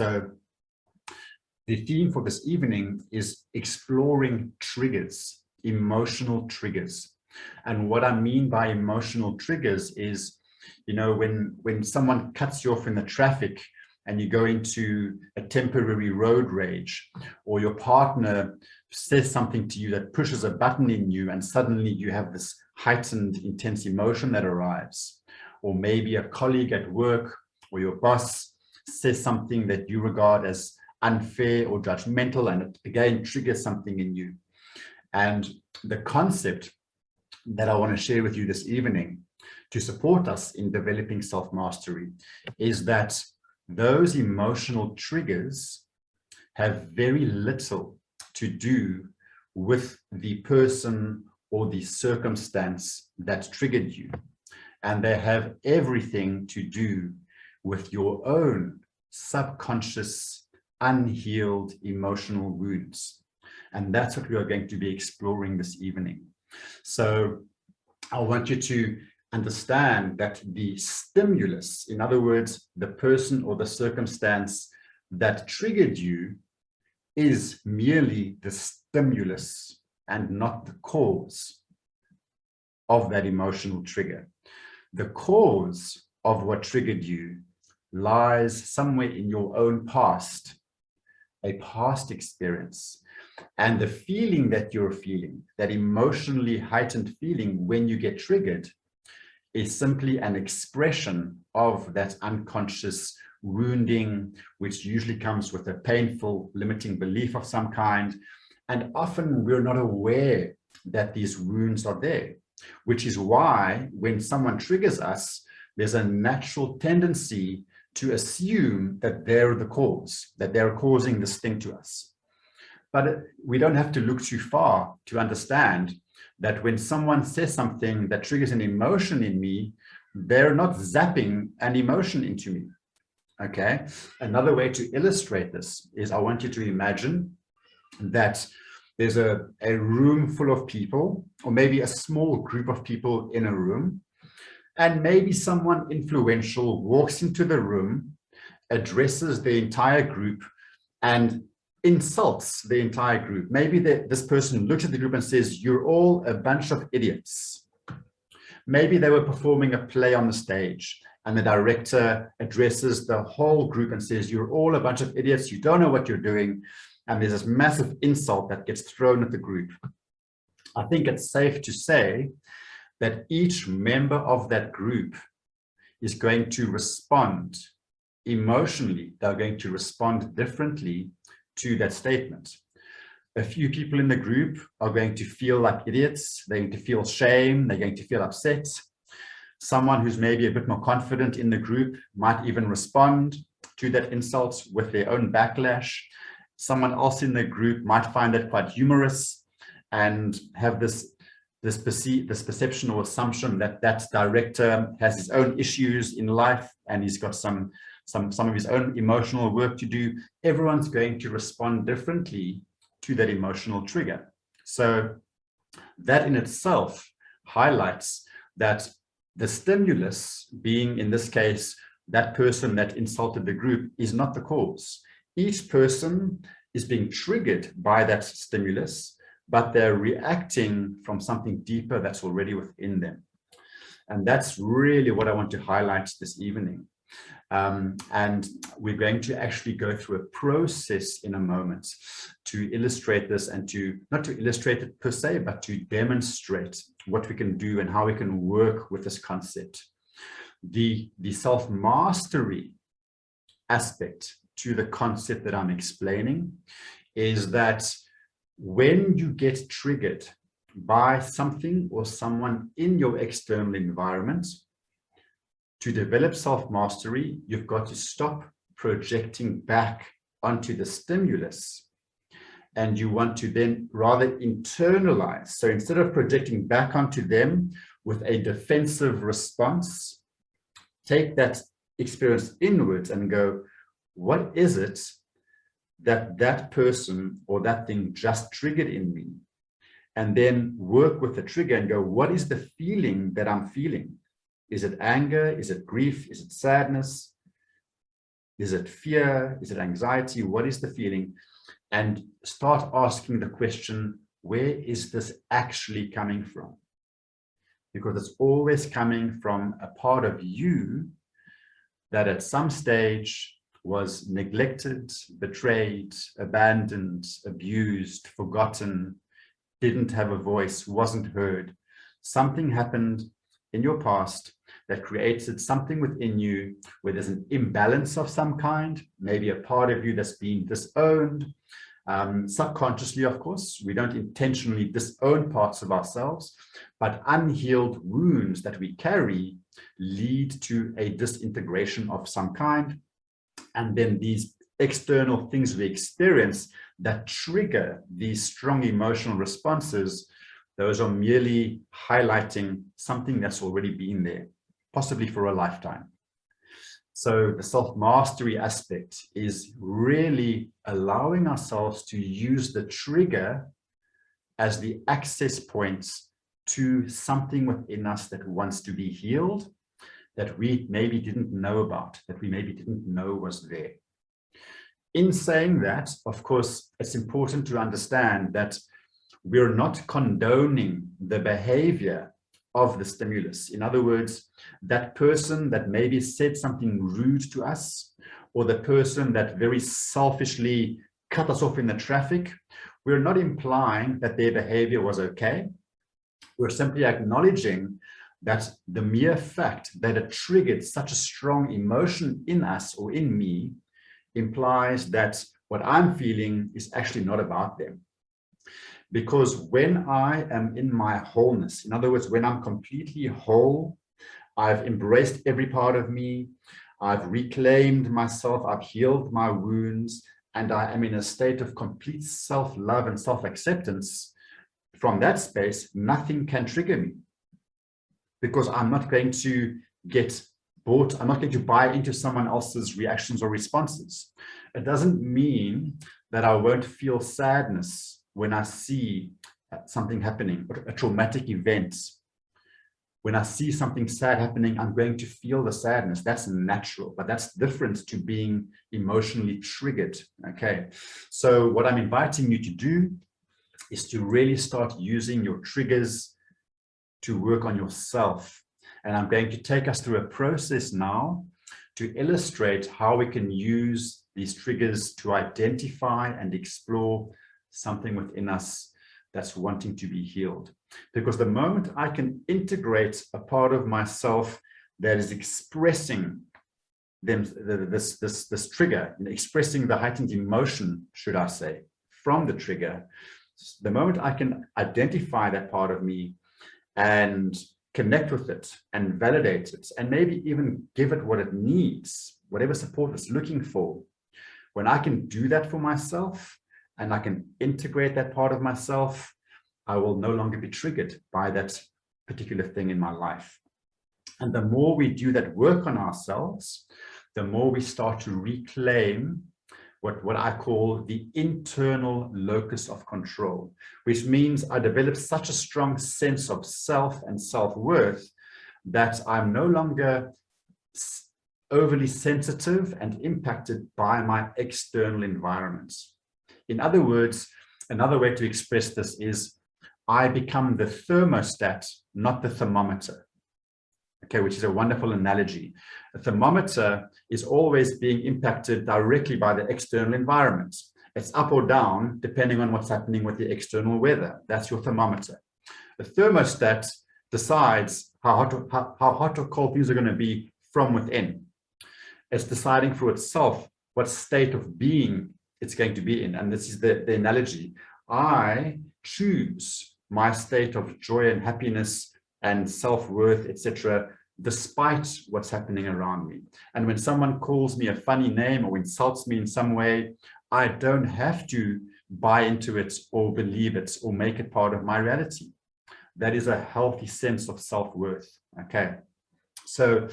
So the theme for this evening is exploring triggers, emotional triggers. And what I mean by emotional triggers is, you know, when someone cuts you off in the traffic and you go into a temporary road rage, or your partner says something to you that pushes a button in you and suddenly you have this heightened intense emotion that arrives, or maybe a colleague at work or your boss says something that you regard as unfair or judgmental, and it again triggers something in you. And the concept that I want to share with you this evening to support us in developing self-mastery is that those emotional triggers have very little to do with the person or the circumstance that triggered you, and they have everything to do with your own subconscious, unhealed emotional wounds. And that's what we are going to be exploring this evening. So I want you to understand that the stimulus, in other words, the person or the circumstance that triggered you, is merely the stimulus and not the cause of that emotional trigger. The cause of what triggered you lies somewhere in your own past, a past experience. And the feeling that you're feeling, that emotionally heightened feeling when you get triggered, is simply an expression of that unconscious wounding, which usually comes with a painful limiting belief of some kind. And often we're not aware that these wounds are there, which is why when someone triggers us, there's a natural tendency to assume that they're the cause, that they're causing this thing to us. But we don't have to look too far to understand that when someone says something that triggers an emotion in me, they're not zapping an emotion into me. Okay. Another way to illustrate this is I want you to imagine that there's a room full of people, or maybe a small group of people in a room, and maybe someone influential walks into the room, addresses the entire group, and insults the entire group. Maybe this person looks at the group and says, "You're all a bunch of idiots." Maybe they were performing a play on the stage, and the director addresses the whole group and says, "You're all a bunch of idiots. You don't know what you're doing." And there's this massive insult that gets thrown at the group. I think it's safe to say that each member of that group is going to respond emotionally. They're going to respond differently to that statement. A few people in the group are going to feel like idiots. They're going to feel shame. They're going to feel upset. Someone who's maybe a bit more confident in the group might even respond to that insult with their own backlash. Someone else in the group might find that quite humorous and have this perception or assumption that that director has his own issues in life and he's got some of his own emotional work to do. Everyone's going to respond differently to that emotional trigger. So that in itself highlights that the stimulus, being in this case that person that insulted the group, is not the cause. Each person is being triggered by that stimulus, but they're reacting from something deeper that's already within them. And that's really what I want to highlight this evening. And we're going to actually go through a process in a moment to illustrate this, and to not to illustrate it per se, but to demonstrate what we can do and how we can work with this concept. The self-mastery aspect to the concept that I'm explaining is that when you get triggered by something or someone in your external environment, to develop self-mastery, you've got to stop projecting back onto the stimulus, and you want to then rather internalize. So instead of projecting back onto them with a defensive response, take that experience inwards and go, what is it that that person or that thing just triggered in me? And then work with the trigger and go, what is the feeling that I'm feeling? Is it anger? Is it grief? Is it sadness? Is it fear? Is it anxiety? What is the feeling? And start asking the question, where is this actually coming from? Because it's always coming from a part of you that at some stage was neglected, betrayed, abandoned, abused, forgotten, didn't have a voice, wasn't heard. Something happened in your past that created something within you where there's an imbalance of some kind, maybe a part of you that's been disowned. Subconsciously, of course, we don't intentionally disown parts of ourselves, but unhealed wounds that we carry lead to a disintegration of some kind. And then these external things we experience that trigger these strong emotional responses, those are merely highlighting something that's already been there, possibly for a lifetime. So the self-mastery aspect is really allowing ourselves to use the trigger as the access points to something within us that wants to be healed, that we maybe didn't know about, that we maybe didn't know was there. In saying that, of course, it's important to understand that we're not condoning the behavior of the stimulus. In other words, that person that maybe said something rude to us, or the person that very selfishly cut us off in the traffic, we're not implying that their behavior was okay. We're simply acknowledging that the mere fact that it triggered such a strong emotion in us or in me implies that what I'm feeling is actually not about them. Because when I am in my wholeness, in other words, when I'm completely whole, I've embraced every part of me, I've reclaimed myself, I've healed my wounds, and I am in a state of complete self-love and self-acceptance, from that space, nothing can trigger me. Because I'm not going to get bought, I'm not going to buy into someone else's reactions or responses. It doesn't mean that I won't feel sadness when I see something happening, a traumatic event. When I see something sad happening, I'm going to feel the sadness. That's natural, but that's different to being emotionally triggered. Okay, so what I'm inviting you to do is to really start using your triggers to work on yourself. And I'm going to take us through a process now to illustrate how we can use these triggers to identify and explore something within us that's wanting to be healed. Because the moment I can integrate a part of myself that is expressing this trigger, expressing the heightened emotion, should I say, from the trigger, the moment I can identify that part of me and connect with it and validate it, and maybe even give it what it needs, whatever support it's looking for, when I can do that for myself, and I can integrate that part of myself, I will no longer be triggered by that particular thing in my life. And the more we do that work on ourselves, the more we start to reclaim what I call the internal locus of control, which means I develop such a strong sense of self and self-worth that I'm no longer overly sensitive and impacted by my external environments. In other words, another way to express this is I become the thermostat, not the thermometer. Okay, which is a wonderful analogy. A thermometer is always being impacted directly by the external environment. It's up or down depending on what's happening with the external weather. That's your thermometer. The thermostat decides how hot or cold things are going to be from within. It's deciding for itself what state of being it's going to be in. And this is the analogy. I choose my state of joy and happiness and self-worth, etc., despite what's happening around me. And when someone calls me a funny name or insults me in some way, I don't have to buy into it or believe it or make it part of my reality. That is a healthy sense of self-worth. Okay, so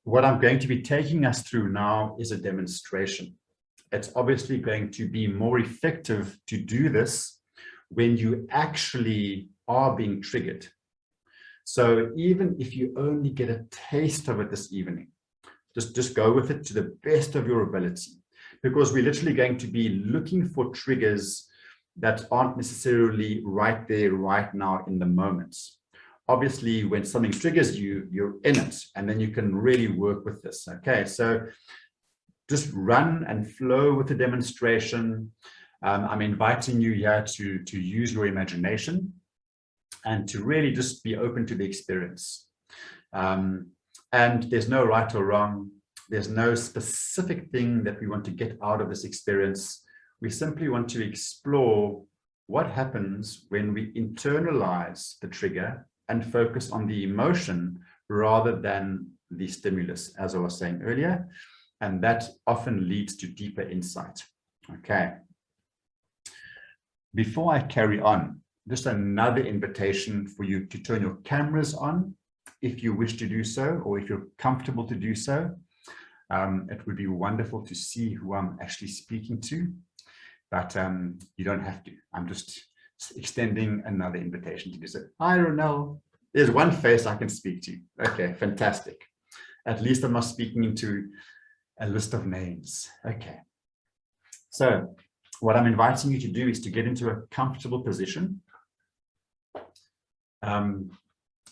what I'm going to be taking us through now is a demonstration. It's obviously going to be more effective to do this when you actually are being triggered. So even if you only get a taste of it this evening, Just go with it to the best of your ability, because we're literally going to be looking for triggers that aren't necessarily right there, right now in the moment. Obviously, when something triggers you, you're in it, and then you can really work with this. Okay, so just run and flow with the demonstration. I'm inviting you here to use your imagination and to really just be open to the experience. And there's no right or wrong. There's no specific thing that we want to get out of this experience. We simply want to explore what happens when we internalize the trigger and focus on the emotion rather than the stimulus, as I was saying earlier. And that often leads to deeper insight. Okay. Before I carry on, just another invitation for you to turn your cameras on if you wish to do so, or if you're comfortable to do so. It would be wonderful to see who I'm actually speaking to, but you don't have to. I'm just extending another invitation to do so. Hi, Ronelle. There's one face I can speak to. Okay, fantastic. At least I'm not speaking into a list of names. Okay. So what I'm inviting you to do is to get into a comfortable position.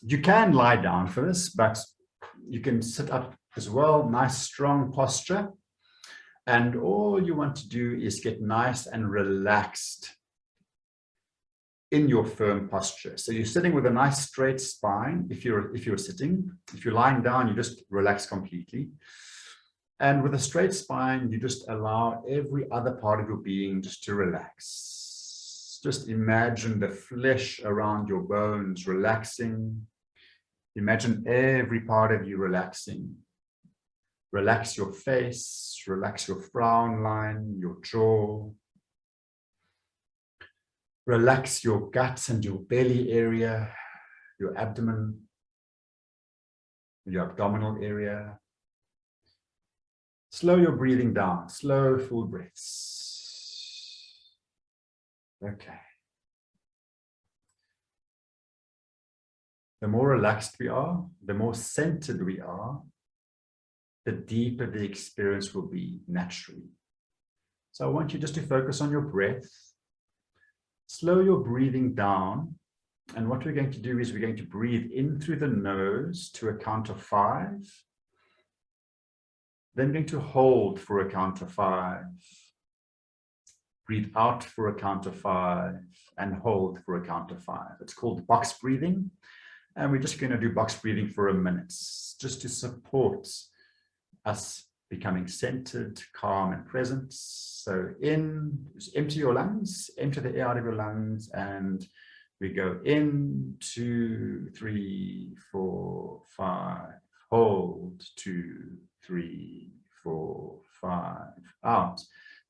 You can lie down for this, but you can sit up as well. Nice, strong posture. And all you want to do is get nice and relaxed in your firm posture. So you're sitting with a nice straight spine. If you're sitting, if you're lying down, you just relax completely. And with a straight spine, you just allow every other part of your being just to relax. Just imagine the flesh around your bones relaxing. Imagine every part of you relaxing. Relax your face, relax your frown line, your jaw. Relax your guts and your belly area, your abdomen, your abdominal area. Slow your breathing down, slow, full breaths. Okay. The more relaxed we are, the more centered we are, the deeper the experience will be naturally. So I want you just to focus on your breath. Slow your breathing down. And what we're going to do is we're going to breathe in through the nose to a count of 5. Then we're going to hold for a count of 5. Breathe out for a count of 5 and hold for a count of 5. It's called box breathing. And we're just going to do box breathing for a minute, just to support us becoming centered, calm, and present. So in, just empty your lungs, empty the air out of your lungs, and we go in, 2, 3, 4, 5, hold, 2, 3, 4, 5, out,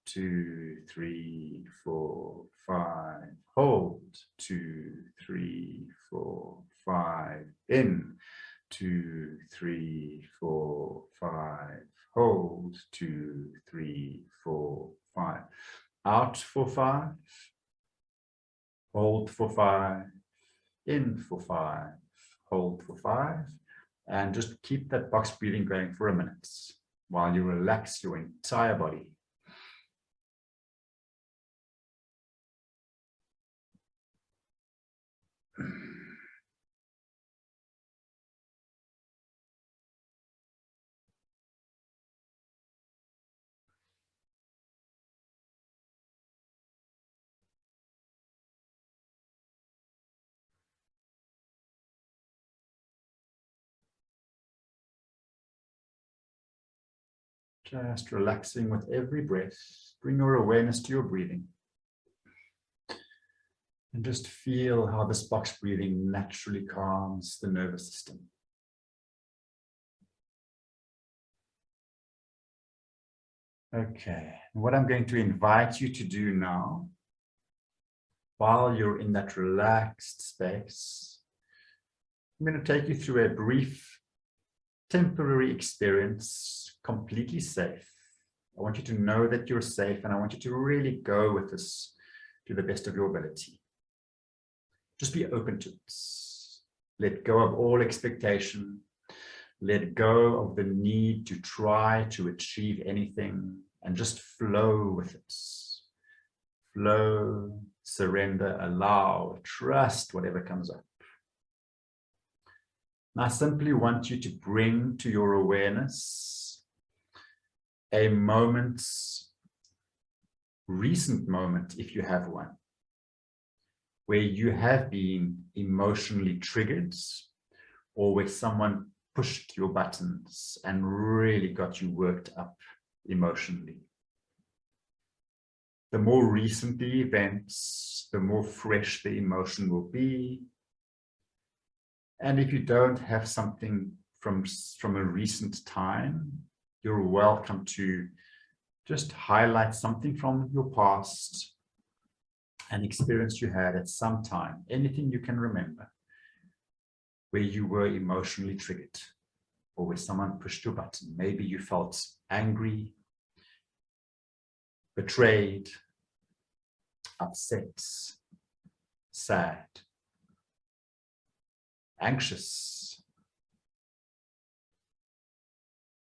2, 3, 4, 5, hold, 2, 3, 4, 5, in, 2, 3, 4, 5, hold, 2, 3, 4, 5, out for 5, hold for 5, in for 5, hold for 5, and just keep that box breathing going for a minute while you relax your entire body. Just relaxing with every breath. Bring your awareness to your breathing. And just feel how this box breathing naturally calms the nervous system. Okay, what I'm going to invite you to do now, while you're in that relaxed space, I'm going to take you through a brief, temporary experience, completely safe. I want you to know that you're safe, and I want you to really go with this to the best of your ability. Just be open to it. Let go of all expectation. Let go of the need to try to achieve anything and just flow with it. Flow, surrender, allow, trust whatever comes up. And I simply want you to bring to your awareness a moment, recent moment, if you have one, where you have been emotionally triggered, or where someone pushed your buttons and really got you worked up emotionally. The more recent the events, the more fresh the emotion will be. And if you don't have something from a recent time, you're welcome to just highlight something from your past, an experience you had at some time, anything you can remember, where you were emotionally triggered, or where someone pushed your button. Maybe you felt angry, betrayed, upset, sad, anxious,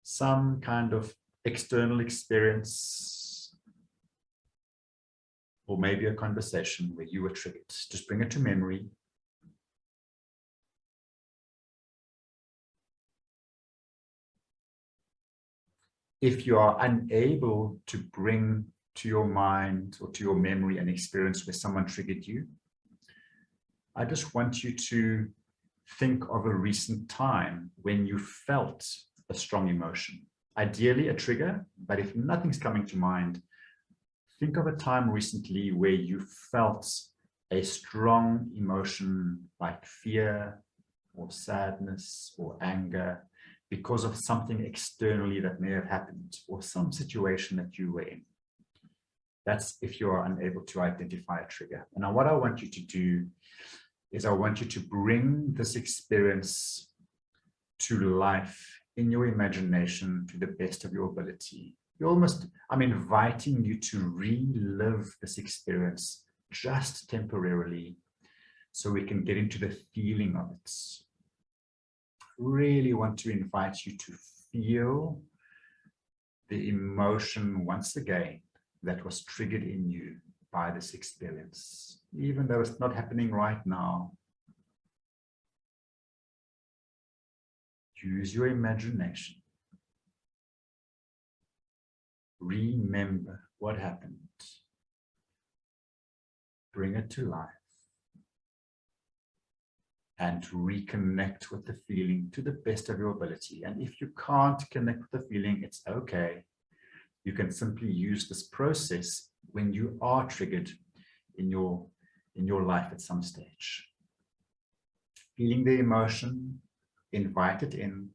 some kind of external experience, or maybe a conversation where you were triggered. Just bring it to memory. If you are unable to bring to your mind or to your memory an experience where someone triggered you, I just want you to think of a recent time when you felt a strong emotion. Ideally a trigger, but if nothing's coming to mind, think of a time recently where you felt a strong emotion like fear or sadness or anger because of something externally that may have happened or some situation that you were in. That's if you are unable to identify a trigger. And now what I want you to do is I want you to bring this experience to life in your imagination to the best of your ability. I'm inviting you to relive this experience just temporarily so we can get into the feeling of it. Really want to invite you to feel the emotion once again that was triggered in you by this experience, even though it's not happening right now. Use your imagination. Remember what happened. Bring it to life. And reconnect with the feeling to the best of your ability. And if you can't connect with the feeling, it's okay. You can simply use this process when you are triggered in your life at some stage. Feeling the emotion, invite it in.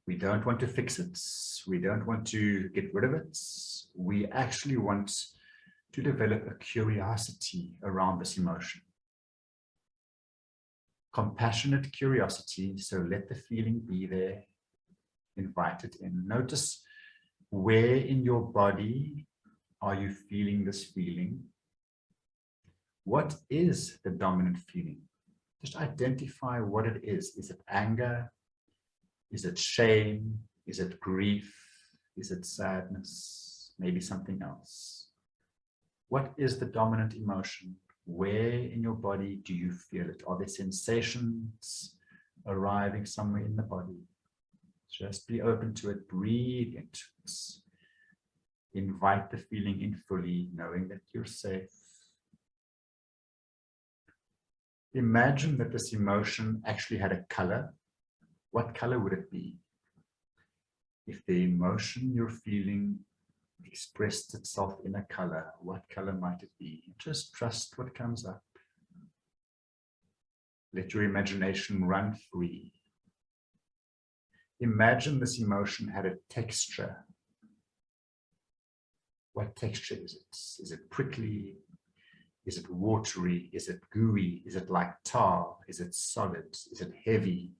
We don't want to fix it. We don't want to get rid of it. We actually want to develop a curiosity around this emotion. Compassionate curiosity. So let the feeling be there. Invite it in. Notice where in your body are you feeling this feeling? What is the dominant feeling? Just identify what it is. Is it anger? Is it shame? Is it grief? Is it sadness? Maybe something else. What is the dominant emotion? Where in your body do you feel it? Are there sensations arriving somewhere in the body? Just be open to it. Breathe into it. Invite the feeling in fully, knowing that you're safe. Imagine that this emotion actually had a color. What color would it be? If the emotion you're feeling expressed itself in a color, what color might it be? Just trust what comes up. Let your imagination run free. Imagine this emotion had a texture. What texture is it? Is it prickly? Is it watery? Is it gooey? Is it like tar? Is it solid? Is it heavy?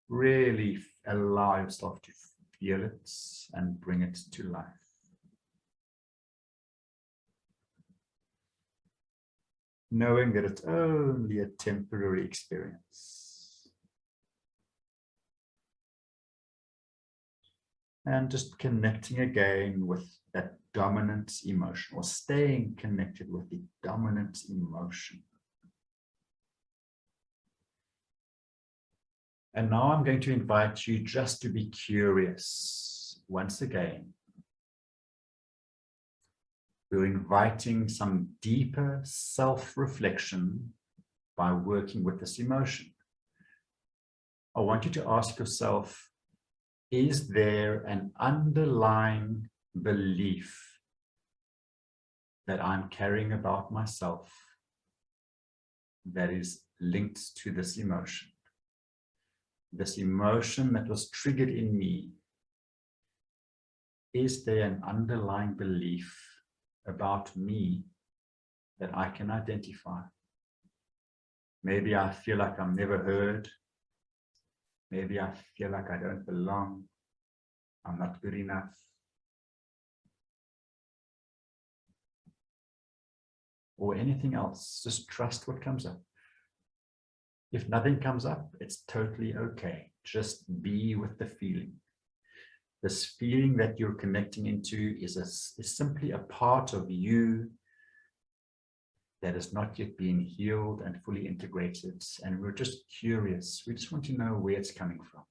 Really allow yourself to feel it and bring it to life. Knowing that it's only a temporary experience. And just connecting again with that dominant emotion, or staying connected with the dominant emotion. And now I'm going to invite you just to be curious once again. We're inviting some deeper self-reflection by working with this emotion. I want you to ask yourself, is there an underlying belief that I'm carrying about myself that is linked to this emotion? This emotion that was triggered in me, is there an underlying belief about me that I can identify? Maybe I feel like I'm never heard. Maybe I feel like I don't belong. I'm not good enough. Or anything else. Just trust what comes up. If nothing comes up, it's totally okay. Just be with the feeling. This feeling that you're connecting into is simply a part of you that is not yet being healed and fully integrated. And we're just curious. We just want to know where it's coming from.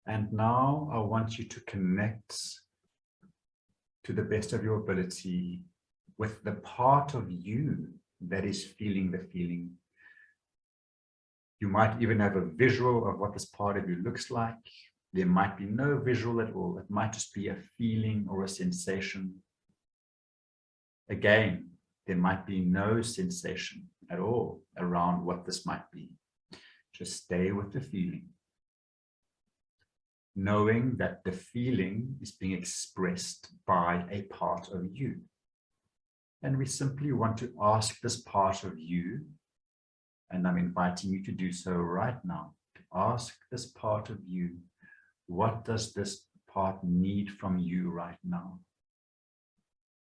And now I want you to connect to the best of your ability with the part of you that is feeling the feeling. You might even have a visual of what this part of you looks like. There might be no visual at all. It might just be a feeling or a sensation. Again, there might be no sensation at all around what this might be. Just stay with the feeling, knowing that the feeling is being expressed by a part of you. And we simply want to ask this part of you, and I'm inviting you to do so right now, to ask this part of you, what does this part need from you right now?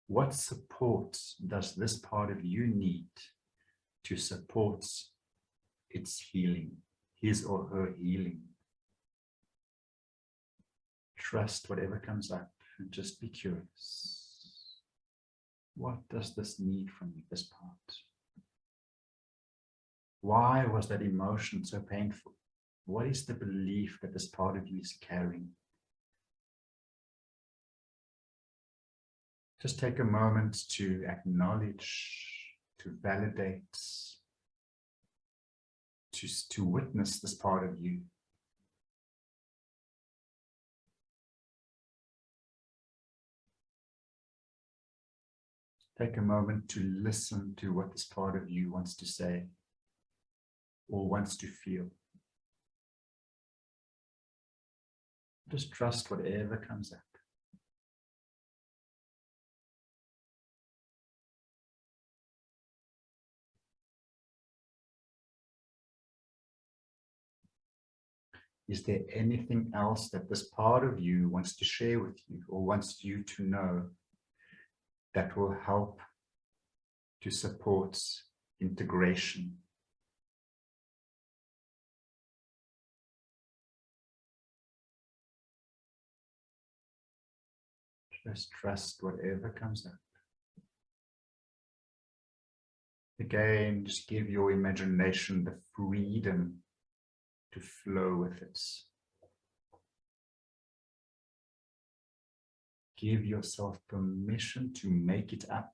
What support does this part of you need to support its healing, his or her healing? Trust whatever comes up and just be curious. What does this need from you, this part? Why was that emotion so painful? What is the belief that this part of you is carrying? Just take a moment to acknowledge, to validate, to witness this part of you. Take a moment to listen to what this part of you wants to say or wants to feel. Just trust whatever comes up. Is there anything else that this part of you wants to share with you or wants you to know that will help to support integration? Just trust whatever comes up. Again, just give your imagination the freedom to flow with it. Give yourself permission to make it up,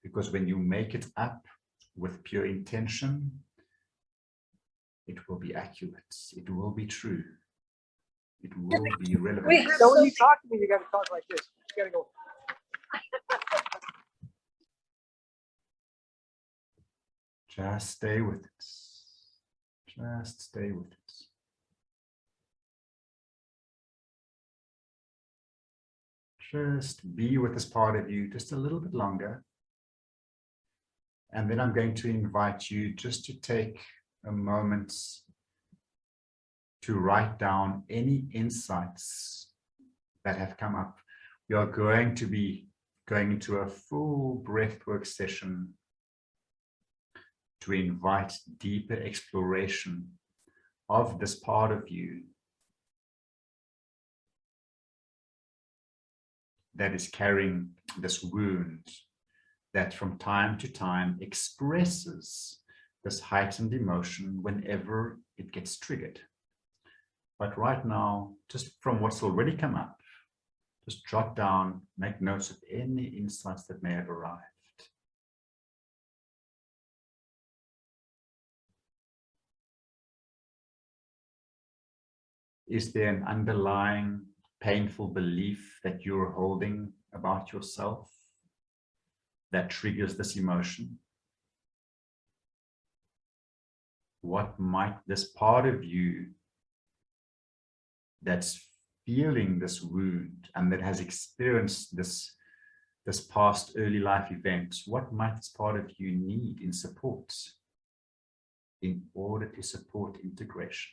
because when you make it up with pure intention, it will be accurate, it will be true, it will be relevant. So when you talk to me, you got to talk like this. You got to go. Just stay with it. Just stay with it. Just be with this part of you just a little bit longer. And then I'm going to invite you just to take a moment to write down any insights that have come up. We are going to be going into a full breathwork session to invite deeper exploration of this part of you that is carrying this wound that from time to time expresses this heightened emotion whenever it gets triggered. But right now, just from what's already come up, just jot down, make notes of any insights that may have arrived. Is there an underlying painful belief that you're holding about yourself that triggers this emotion? What might this part of you that's feeling this wound and that has experienced this past early life event, what might this part of you need in support in order to support integration?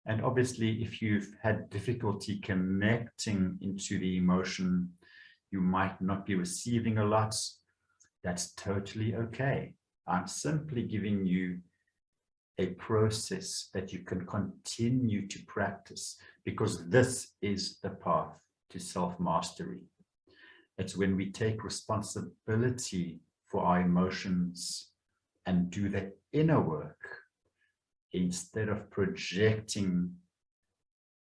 And obviously, if you've had difficulty connecting into the emotion, you might not be receiving a lot. That's totally okay. I'm simply giving you a process that you can continue to practice, because this is the path to self-mastery. It's when we take responsibility for our emotions and do the inner work instead of projecting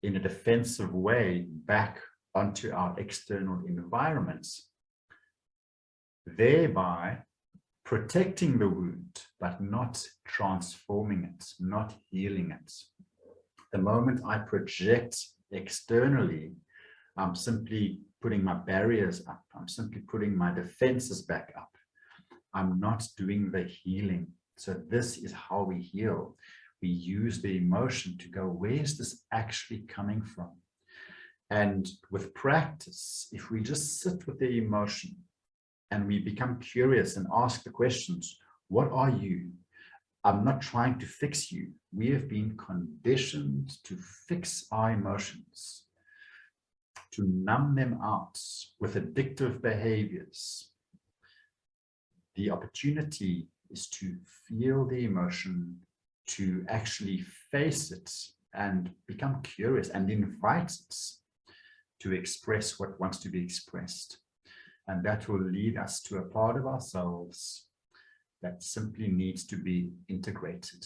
in a defensive way back onto our external environments, thereby protecting the wound, but not transforming it, not healing it. The moment I project externally, I'm simply putting my barriers up. I'm simply putting my defenses back up. I'm not doing the healing. So this is how we heal. We use the emotion to go, where's this actually coming from? And with practice, if we just sit with the emotion and we become curious and ask the questions, what are you? I'm not trying to fix you. We have been conditioned to fix our emotions, to numb them out with addictive behaviors. The opportunity is to feel the emotion, to actually face it and become curious and invite it to express what wants to be expressed. And that will lead us to a part of ourselves that simply needs to be integrated.